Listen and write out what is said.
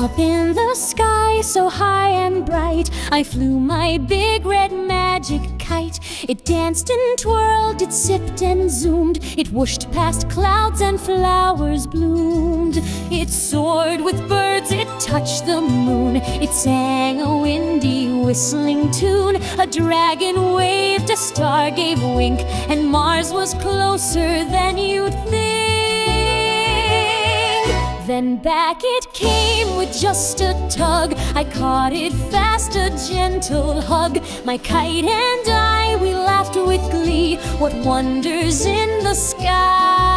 Up in the sky, so high and bright, I flew my big red magic kite. It danced and twirled, it sipped and zoomed, it whooshed past clouds and flowers bloomed. It soared with birds, it touched the moon, it sang a windy whistling tune. A dragon waved, a star gave wink, and Mars was closer than you'd think. Then back it came with just a tug, I caught it fast, a gentle hug. My kite and I, we laughed with glee. What wonders in the sky!